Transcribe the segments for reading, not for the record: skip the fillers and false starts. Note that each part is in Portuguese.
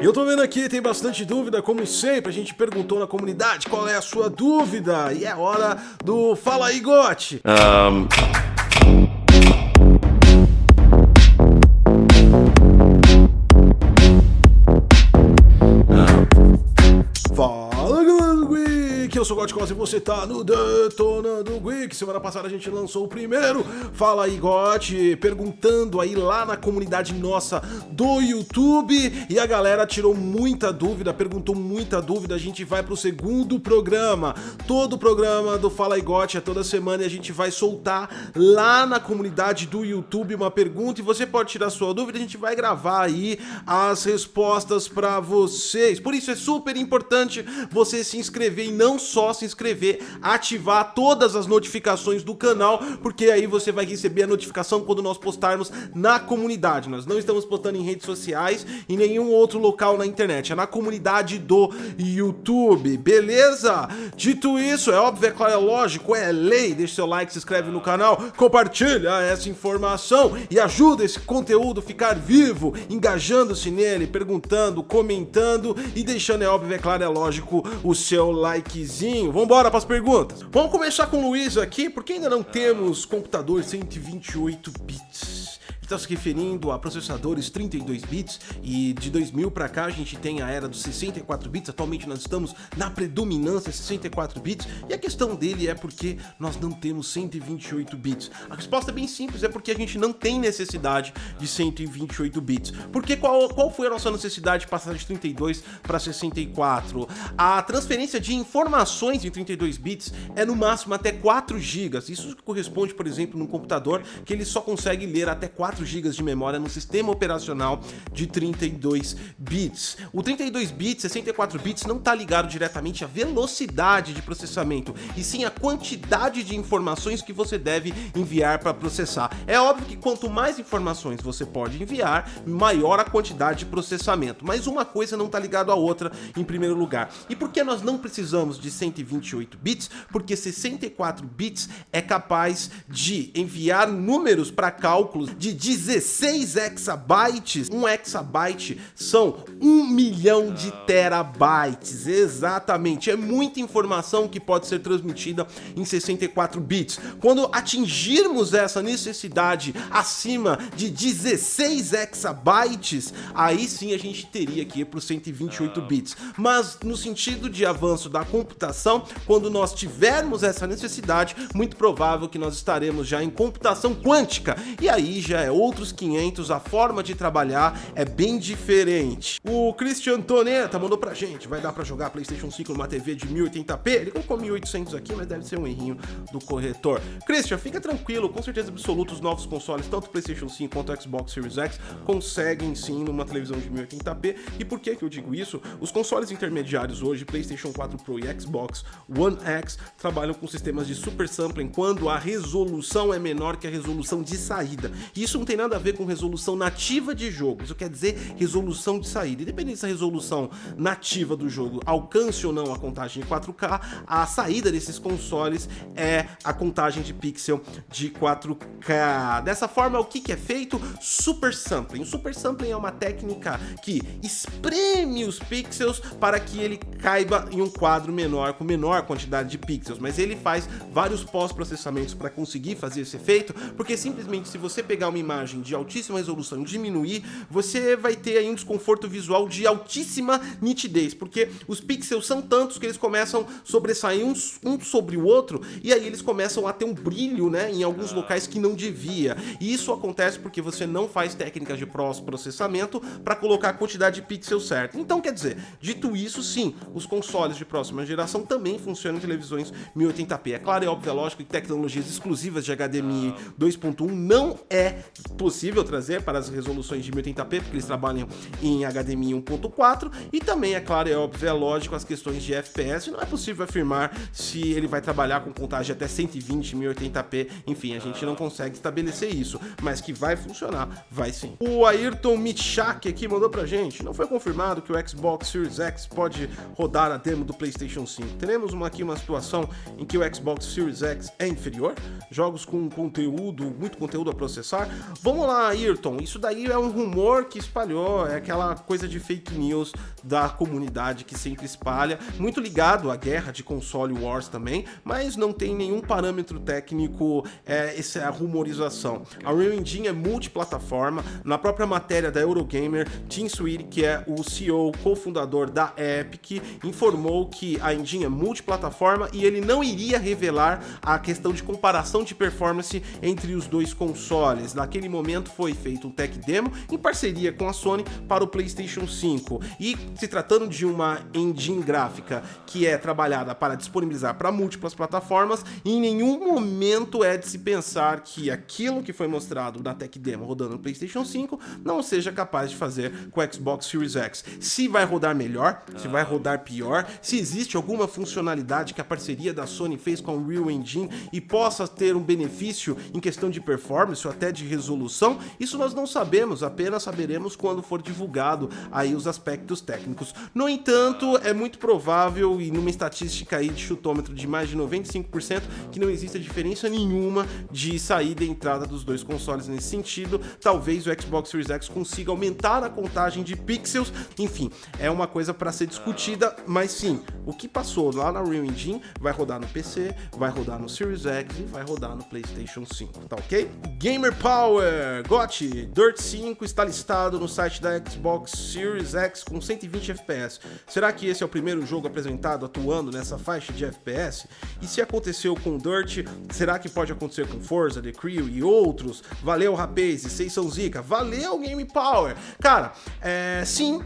E eu tô vendo aqui, tem bastante dúvida, como sempre, a gente perguntou na comunidade qual é a sua dúvida, e é hora do Fala aí, Gotti! Fala, galera do Geek, eu sou o Gotti Costa e você tá no Detonando Geek. Semana passada a gente lançou o primeiro Fala aí, Gotti, perguntando aí lá na comunidade nossa do YouTube, e a galera tirou muita dúvida, perguntou muita dúvida. A gente vai pro segundo programa, todo o programa do Fala aí, Gotti é toda semana, e a gente vai soltar lá na comunidade do YouTube uma pergunta, e você pode tirar sua dúvida, a gente vai gravar aí as respostas pra vocês. Por isso é super importante você se inscrever, e não só se inscrever, ativar todas as notificações do canal, porque aí você vai receber a notificação quando nós postarmos na comunidade. Nós não estamos postando em redes sociais e nenhum outro local na internet, é na comunidade do YouTube, beleza? Dito isso, é óbvio, é claro, é lógico, é lei, deixa seu like, se inscreve no canal, compartilha essa informação e ajuda esse conteúdo a ficar vivo, engajando-se nele, perguntando, comentando e deixando, é óbvio, é claro, é lógico, o seu likezinho. Vambora para as perguntas. Vamos começar com o Luiz aqui, porque ainda não temos computador 128 bits. Está se referindo a processadores 32 bits, e de 2000 para cá a gente tem a era dos 64 bits. Atualmente nós estamos na predominância 64 bits, e a questão dele é porque nós não temos 128 bits. A resposta é bem simples, é porque a gente não tem necessidade de 128 bits. Porque qual foi a nossa necessidade de passar de 32 para 64? A transferência de informações em 32 bits é no máximo até 4 GB. Isso corresponde, por exemplo, num computador que ele só consegue ler até 4 GB de memória no sistema operacional de 32 bits. O 32 bits, 64 bits não está ligado diretamente à velocidade de processamento, e sim à quantidade de informações que você deve enviar para processar. É óbvio que quanto mais informações você pode enviar, maior a quantidade de processamento, mas uma coisa não está ligada à outra em primeiro lugar. E por que nós não precisamos de 128 bits? Porque 64 bits é capaz de enviar números para cálculos de 16 exabytes. Um exabyte são 1 milhão de terabytes, exatamente. É muita informação que pode ser transmitida em 64 bits. Quando atingirmos essa necessidade acima de 16 exabytes, aí sim a gente teria que ir para os 128 bits. Mas no sentido de avanço da computação, quando nós tivermos essa necessidade, muito provável que nós estaremos já em computação quântica, e aí já é outros 500, a forma de trabalhar é bem diferente. O Christian Toneta mandou pra gente: vai dar pra jogar PlayStation 5 numa TV de 1080p? Ele colocou 1800 aqui, mas deve ser um errinho do corretor. Christian, fica tranquilo, com certeza absoluta os novos consoles, tanto o PlayStation 5 quanto o Xbox Series X, conseguem sim numa televisão de 1080p. E por que eu digo isso? Os consoles intermediários hoje, PlayStation 4 Pro e Xbox One X, trabalham com sistemas de super sampling quando a resolução é menor que a resolução de saída. E isso não tem nada a ver com resolução nativa de jogo, isso quer dizer resolução de saída. Independente se a resolução nativa do jogo alcance ou não a contagem de 4K, a saída desses consoles é a contagem de pixel de 4K. Dessa forma, o que é feito? Super sampling. O super sampling é uma técnica que espreme os pixels para que ele caiba em um quadro menor, com menor quantidade de pixels, mas ele faz vários pós-processamentos para conseguir fazer esse efeito, porque simplesmente se você pegar uma imagem de altíssima resolução e diminuir, você vai ter aí um desconforto visual de altíssima nitidez, porque os pixels são tantos que eles começam a sobressair um sobre o outro, e aí eles começam a ter um brilho, né, em alguns locais que não devia. E isso acontece porque você não faz técnicas de pós-processamento para colocar a quantidade de pixels certa. Então, quer dizer, dito isso, sim, os consoles de próxima geração também funcionam em televisões 1080p. É claro, é óbvio, é lógico que tecnologias exclusivas de HDMI 2.1 não é possível trazer para as resoluções de 1080p, porque eles trabalham em HDMI 1.4, e também, é claro, é óbvio, é lógico, as questões de FPS, não é possível afirmar se ele vai trabalhar com contagem até 120 1080p, enfim, a gente não consegue estabelecer isso, mas que vai funcionar, vai sim. O Ayrton Michak aqui mandou pra gente: não foi confirmado que o Xbox Series X pode rodar a demo do PlayStation 5. Teremos aqui uma situação em que o Xbox Series X é inferior, jogos com muito conteúdo a processar. Vamos lá, Ayrton, isso daí é um rumor que espalhou, é aquela coisa de fake news da comunidade que sempre espalha, muito ligado à guerra de console wars também, mas não tem nenhum parâmetro técnico, essa rumorização. A Unreal Engine é multiplataforma. Na própria matéria da Eurogamer, Tim Sweeney, que é o CEO, cofundador da Epic, informou que a engine é multiplataforma e ele não iria revelar a questão de comparação de performance entre os dois consoles. Naquele momento foi feito um tech demo em parceria com a Sony para o PlayStation 5, e se tratando de uma engine gráfica que é trabalhada para disponibilizar para múltiplas plataformas, em nenhum momento é de se pensar que aquilo que foi mostrado na tech demo rodando no PlayStation 5 não seja capaz de fazer com o Xbox Series X. Se vai rodar melhor, se vai rodar pior, se existe alguma funcionalidade que a parceria da Sony fez com a Unreal Engine e possa ter um benefício em questão de performance ou até de resolução, isso nós não sabemos, apenas saberemos quando for divulgado aí os aspectos técnicos. No entanto, é muito provável, e numa estatística aí de chutômetro de mais de 95%, que não exista diferença nenhuma de saída e entrada dos dois consoles nesse sentido. Talvez o Xbox Series X consiga aumentar a contagem de pixels, enfim, é uma coisa para ser discutida, mas sim, o que passou lá na Unreal Engine vai rodar no PC, vai rodar no Series X e vai rodar no PlayStation 5, tá ok? Gamer Power, GOTY, Dirt 5 está listado no site da Xbox Series X com 120 FPS. Será que esse é o primeiro jogo apresentado atuando nessa faixa de FPS? E se aconteceu com Dirt, será que pode acontecer com Forza, The Crew e outros? Valeu, rapaz, vocês são zica. Valeu, Game Power! Cara, sim,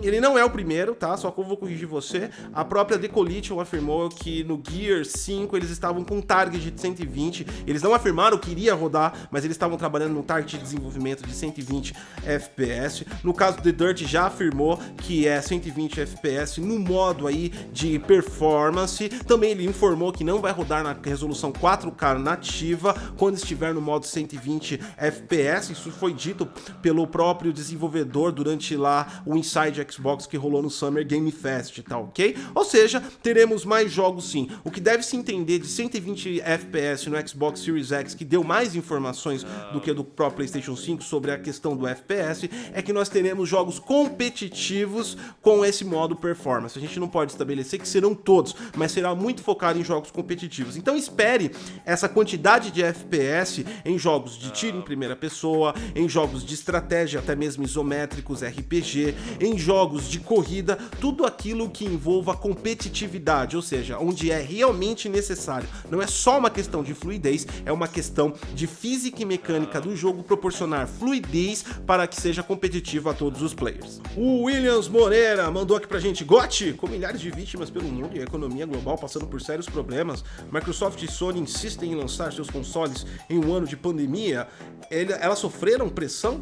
ele não é o primeiro, tá? Só que eu vou corrigir você. A própria Decolition afirmou que no Gear 5 eles estavam com um target de 120. Eles não afirmaram que iria rodar, mas eles estavam trabalhando num target de desenvolvimento de 120 FPS. No caso do The Dirt, já afirmou que é 120 FPS no modo aí de performance. Também ele informou que não vai rodar na resolução 4K nativa quando estiver no modo 120 FPS. Isso foi dito pelo próprio desenvolvedor durante lá o Inside Xbox que rolou no Summer Game Fest, tá ok? Ou seja, teremos mais jogos sim. O que deve se entender de 120 FPS no Xbox Series X, que deu mais informações do que do próprio PlayStation 5 sobre a questão do FPS, é que nós teremos jogos competitivos com esse modo performance. A gente não pode estabelecer que serão todos, mas será muito focado em jogos competitivos. Então espere essa quantidade de FPS em jogos de tiro em primeira pessoa, em jogos de estratégia, até mesmo isométricos, RPG, em jogos de corrida, tudo aquilo que envolva competitividade, ou seja, onde é realmente necessário. Não é só uma questão de fluidez, é uma questão de física e mecânica do jogo proporcionar fluidez para que seja competitivo a todos os players. O Williams Moreira mandou aqui pra gente: GOTY, com milhares de vítimas pelo mundo e a economia global passando por sérios problemas, Microsoft e Sony insistem em lançar seus consoles em um ano de pandemia. Elas sofreram pressão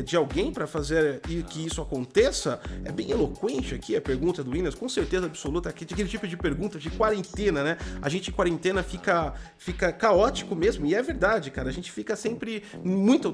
de alguém para fazer que isso aconteça? É bem eloquente aqui a pergunta do Williams, com certeza absoluta, aquele tipo de pergunta de quarentena, né? A gente em quarentena fica caótico mesmo, e é verdade, cara, a gente fica sempre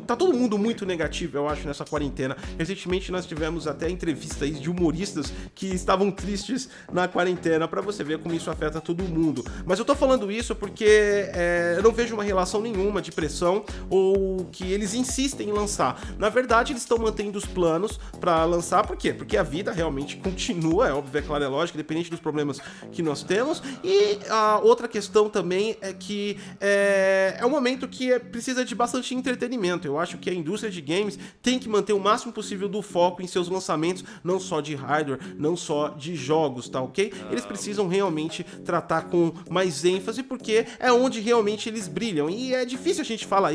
tá todo mundo muito negativo, eu acho, nessa quarentena. Recentemente nós tivemos até entrevistas de humoristas que estavam tristes na quarentena, pra você ver como isso afeta todo mundo. Mas eu tô falando isso porque eu não vejo uma relação nenhuma de pressão ou que eles insistem em lançar. Na verdade, eles estão mantendo os planos pra lançar. Por quê? Porque a vida realmente continua, é óbvio, é claro, é lógico, independente dos problemas que nós temos. E a outra questão também é que é um momento que precisa de bastante entretenimento. Eu acho que a indústria de games tem que manter o máximo possível do foco em seus lançamentos, não só de hardware, não só de jogos, tá ok? Eles precisam realmente tratar com mais ênfase, porque é onde realmente eles brilham. E é difícil a gente falar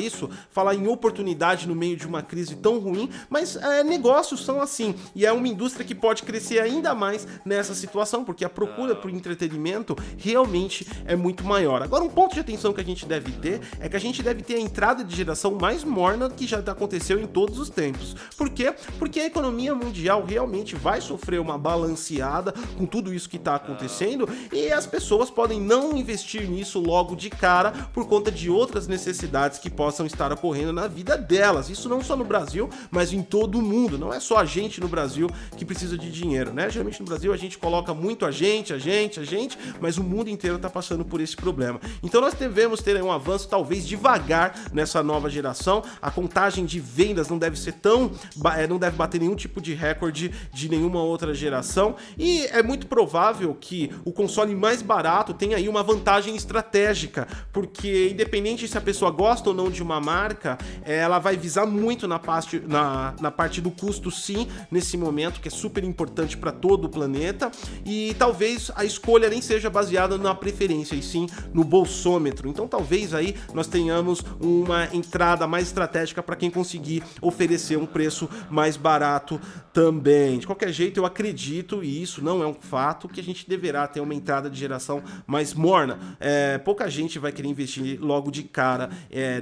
em oportunidade no meio de uma crise tão ruim, mas negócios são assim. E é uma indústria que pode crescer ainda mais nessa situação, porque a procura por entretenimento realmente é muito maior. Agora, um ponto de atenção que a gente deve ter é que a gente deve ter a entrada de geração mais morna que já aconteceu em todos os tempos. Por quê? Porque a economia mundial realmente vai sofrer uma balanceada com tudo isso que está acontecendo, e as pessoas podem não investir nisso logo de cara por conta de outras necessidades que possam estar ocorrendo na vida delas. Isso não só no Brasil, mas em todo o mundo. Não é só a gente no Brasil que precisa de dinheiro, né? Geralmente no Brasil a gente coloca muito a gente, mas o mundo inteiro está passando por esse problema. Então nós devemos ter um avanço talvez devagar nessa nova geração, geração, a contagem de vendas não deve ser não deve bater nenhum tipo de recorde de nenhuma outra geração, e é muito provável que o console mais barato tenha aí uma vantagem estratégica, porque independente se a pessoa gosta ou não de uma marca, ela vai visar muito na parte do custo, sim, nesse momento, que é super importante para todo o planeta, e talvez a escolha nem seja baseada na preferência, e sim no bolsômetro. Então talvez aí nós tenhamos uma entrada mais estratégica para quem conseguir oferecer um preço mais barato também. De qualquer jeito, eu acredito, e isso não é um fato, que a gente deverá ter uma entrada de geração mais morna. Pouca gente vai querer investir logo de cara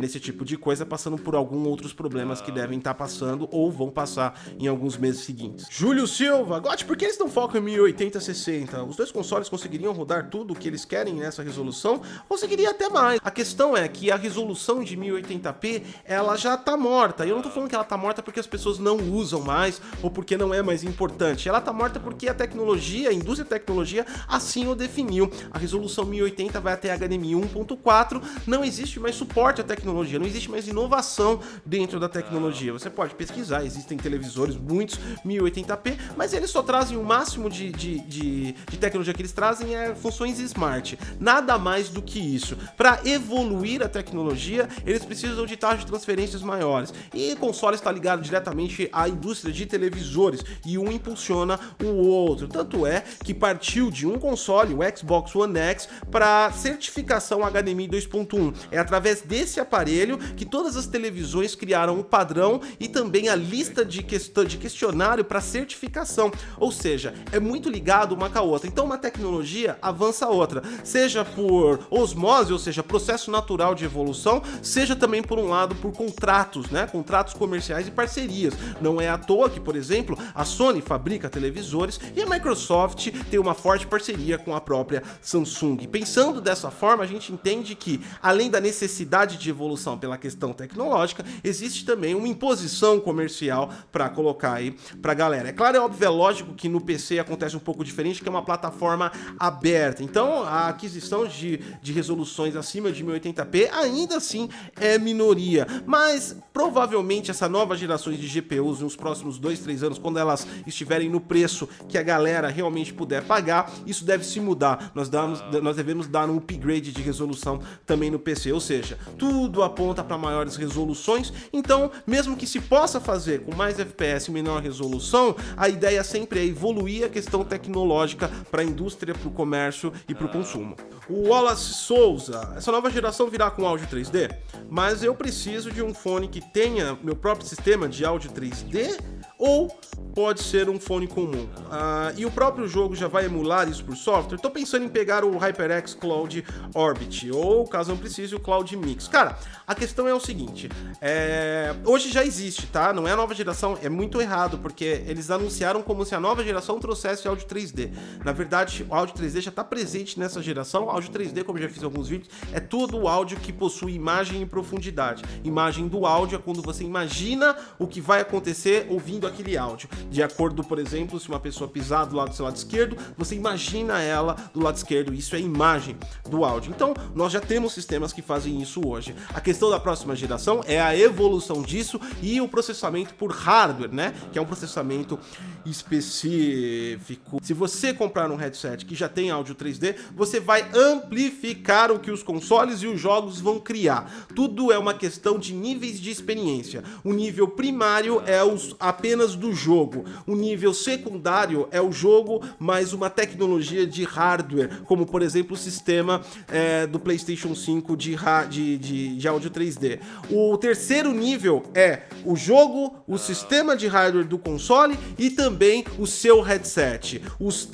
nesse tipo de coisa, passando por alguns outros problemas que devem estar passando ou vão passar em alguns meses seguintes. Júlio Silva, Gotti, por que eles não focam em 1080-60? Os dois consoles conseguiriam rodar tudo o que eles querem nessa resolução? Conseguiria até mais. A questão é que a resolução de 1080p, ela já tá morta. E eu não tô falando que ela tá morta porque as pessoas não usam mais ou porque não é mais importante. Ela tá morta porque a tecnologia, a indústria de tecnologia, assim o definiu. A resolução 1080 vai até HDMI 1.4, não existe mais suporte à tecnologia, não existe mais inovação dentro da tecnologia. Você pode pesquisar, existem televisores, muitos 1080p, mas eles só trazem o máximo de tecnologia que eles trazem funções smart, nada mais do que isso. Para evoluir a tecnologia, eles precisam de taxas de transferências maiores, e o console está ligado diretamente à indústria de televisores, e um impulsiona o outro. Tanto é que partiu de um console, o Xbox One X, para certificação HDMI 2.1. É através desse aparelho que todas as televisões criaram o padrão e também a lista de questionário para certificação. Ou seja, é muito ligado uma com a outra. Então uma tecnologia avança a outra, seja por osmose, ou seja, processo natural de evolução, seja também por um lado por contratos, né? Contratos comerciais e parcerias. Não é à toa que, por exemplo, a Sony fabrica televisores e a Microsoft tem uma forte parceria com a própria Samsung. Pensando dessa forma, a gente entende que, além da necessidade de evolução pela questão tecnológica, existe também uma imposição comercial para colocar aí pra galera. É claro, é óbvio, é lógico que no PC acontece um pouco diferente, que é uma plataforma aberta. Então, a aquisição de resoluções acima de 1080p ainda assim é minoria. Mas, provavelmente, essa nova geração de GPUs nos próximos 2-3 anos, quando elas estiverem no preço que a galera realmente puder pagar, isso deve se mudar. Nós devemos dar um upgrade de resolução também no PC, ou seja, tudo aponta para maiores resoluções. Então, mesmo que se possa fazer com mais FPS e menor resolução, a ideia sempre é evoluir a questão tecnológica para a indústria, para o comércio e para o consumo. O Wallace Souza, essa nova geração virá com áudio 3D, mas eu preciso de um fone que tenha meu próprio sistema de áudio 3D, ou pode ser um fone comum? E o próprio jogo já vai emular isso por software? Estou pensando em pegar o HyperX Cloud Orbit, ou, caso não precise, o Cloud Mix. Cara, a questão é o seguinte, hoje já existe, tá? Não é a nova geração, é muito errado, porque eles anunciaram como se a nova geração trouxesse áudio 3D. Na verdade, o áudio 3D já está presente nessa geração. O áudio 3D, como eu já fiz alguns vídeos, é todo o áudio que possui imagem e profundidade. Imagem do áudio é quando você imagina o que vai acontecer ouvindo aquele áudio. De acordo, por exemplo, se uma pessoa pisar do seu lado esquerdo, você imagina ela do lado esquerdo. Isso é imagem do áudio. Então, nós já temos sistemas que fazem isso hoje. A questão da próxima geração é a evolução disso e o processamento por hardware, né? Que é um processamento específico. Se você comprar um headset que já tem áudio 3D, você vai amplificar o que os consoles e os jogos vão criar. Tudo é uma questão de níveis de experiência. O nível primário é apenas do jogo. O nível secundário é o jogo mais uma tecnologia de hardware, como por exemplo o sistema do PlayStation 5 de áudio 3D. O terceiro nível é o jogo, o sistema de hardware do console e também o seu headset.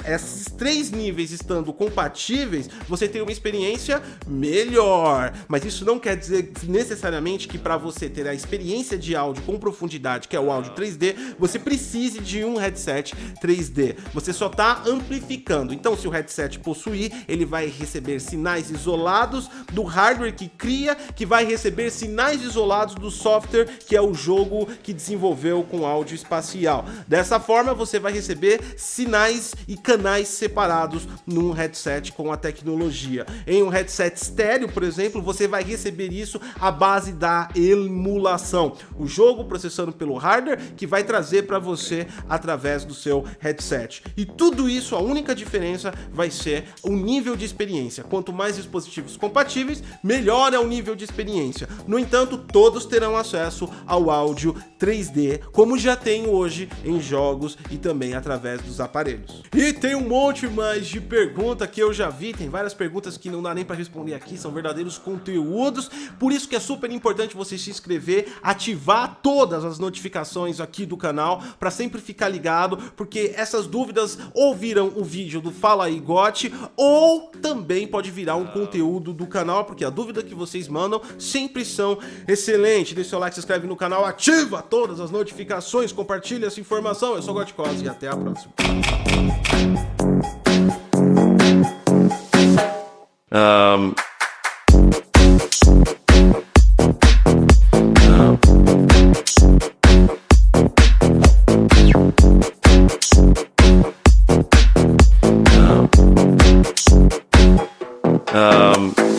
Esses três níveis estando compatíveis, você tem uma experiência melhor. Mas isso não quer dizer necessariamente que para você ter a experiência de áudio com profundidade, que é o áudio 3D, você precise precise de um headset 3D. Você só está amplificando. Então, se o headset possuir, ele vai receber sinais isolados do hardware que cria, que vai receber sinais isolados do software, que é o jogo que desenvolveu com áudio espacial. Dessa forma, você vai receber sinais e canais separados num headset com a tecnologia. Em um headset estéreo, por exemplo, você vai receber isso à base da emulação. O jogo processando pelo hardware que vai trazer para você através do seu headset. E tudo isso, a única diferença vai ser o nível de experiência. Quanto mais dispositivos compatíveis, melhor é o nível de experiência. No entanto, todos terão acesso ao áudio 3D, como já tem hoje em jogos e também através dos aparelhos. E tem um monte mais de pergunta que eu já vi, tem várias perguntas que não dá nem para responder aqui, são verdadeiros conteúdos, por isso que é super importante você se inscrever, ativar todas as notificações aqui do canal, para sempre ficar ligado, porque essas dúvidas ou viram o vídeo do Fala Aí GOT, ou também pode virar um conteúdo do canal, porque a dúvida que vocês mandam sempre são excelentes. Deixa o seu like, se inscreve no canal, ativa todas as notificações, compartilha essa informação. Eu sou o Goticos e até a próxima.